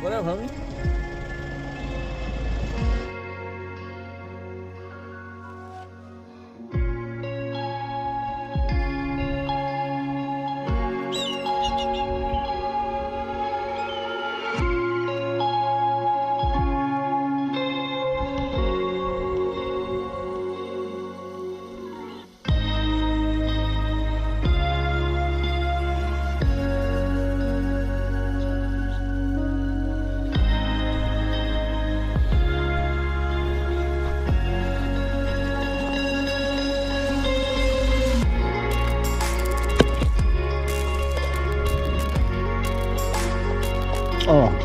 What up, homie? Oh.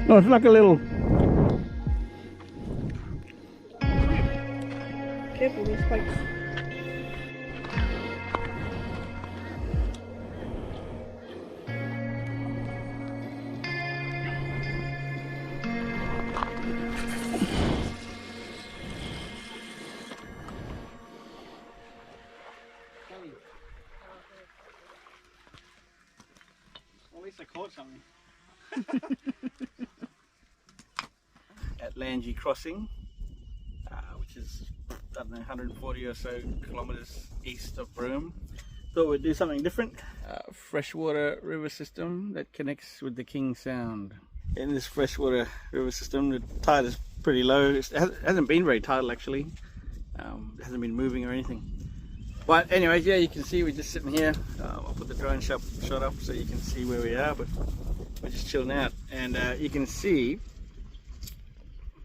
No, it's like a little. Careful, these spikes. At least I caught something. At Langi Crossing, which is, I don't know, 140 or so kilometers east of Broome. Thought we'd do something different. Freshwater river system that connects with the King Sound. In this freshwater river system, the tide is pretty low. It hasn't been very tidal actually. It hasn't been moving or anything. But anyways, yeah, you can see we're just sitting here. I'll put the drone shot up so you can see where we are, but we're just chilling out. And you can see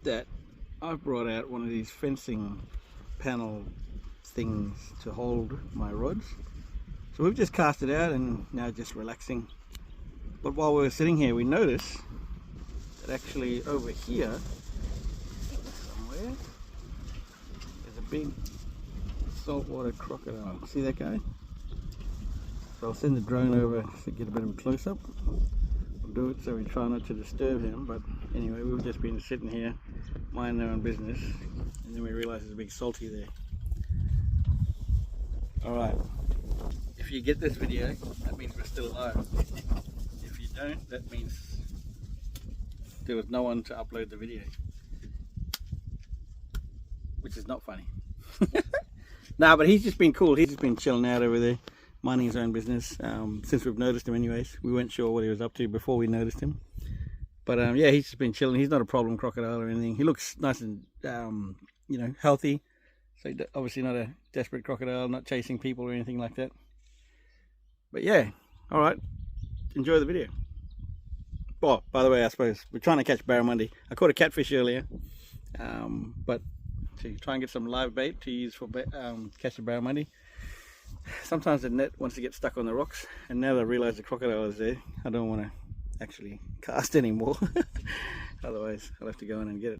that I've brought out one of these fencing panel things to hold my rods. So we've just cast it out and now just relaxing. But while we were sitting here, we noticed that actually over here somewhere there's a big saltwater crocodile. See that guy? So I'll send the drone over to get a bit of a close-up. We'll do it so we try not to disturb him, but anyway, we've just been sitting here minding our own business and then we realised there's a big salty there. Alright, if you get this video, that means we're still alive. If you don't, that means there was no one to upload the video, which is not funny. Nah, but he's just been cool. He's just been chilling out over there, minding his own business, since we've noticed him anyways. We weren't sure what he was up to before we noticed him. But yeah, he's just been chilling. He's not a problem crocodile or anything. He looks nice and, you know, healthy. So obviously not a desperate crocodile, not chasing people or anything like that. But yeah, all right. Enjoy the video. Oh, by the way, I suppose we're trying to catch barramundi. I caught a catfish earlier, but to try and get some live bait to use for catch the barramundi. Sometimes the net wants to get stuck on the rocks, and now that I realise the crocodile is there, I don't want to actually cast anymore. Otherwise, I'll have to go in and get it.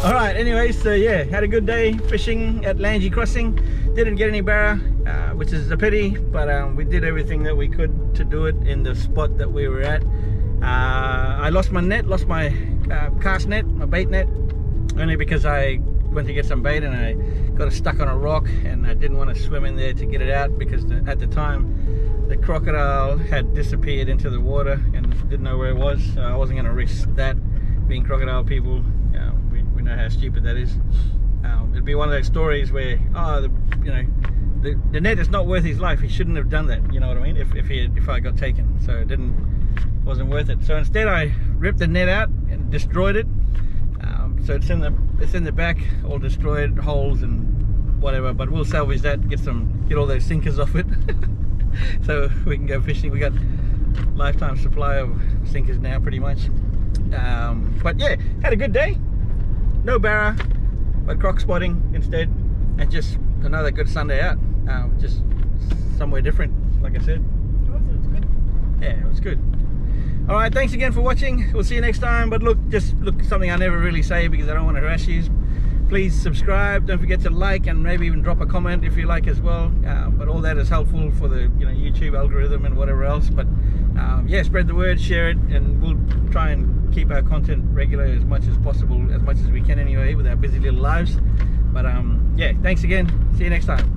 All right, anyway, so yeah, had a good day fishing at Langi Crossing. Didn't get any barra, which is a pity, but we did everything that we could to do it in the spot that we were at. I lost my net, lost my cast net, my bait net, only because I went to get some bait and I got it stuck on a rock, and I didn't want to swim in there to get it out because at the time the crocodile had disappeared into the water and didn't know where it was, so I wasn't going to risk that. Being crocodile people, we know how stupid that is. It'd be one of those stories where, the net is not worth his life. He shouldn't have done that. You know what I mean? If I got taken, so it wasn't worth it. So instead, I ripped the net out and destroyed it. So it's in the back, all destroyed, holes and whatever. But we'll salvage that, get all those sinkers off it, so we can go fishing. We got lifetime supply of sinkers now, pretty much. But yeah, had a good day. No barra, but croc spotting instead, and just another good Sunday out. Just somewhere different, like I said. It was good. Yeah, it was good. All right, thanks again for watching. We'll see you next time. But look, something I never really say because I don't want to harass you. Please subscribe. Don't forget to like and maybe even drop a comment if you like as well. But all that is helpful for the YouTube algorithm and whatever else. But yeah, spread the word, share it, and we'll try and keep our content regular as much as possible, as much as we can anyway, with our busy little lives. But yeah, thanks again. See you next time.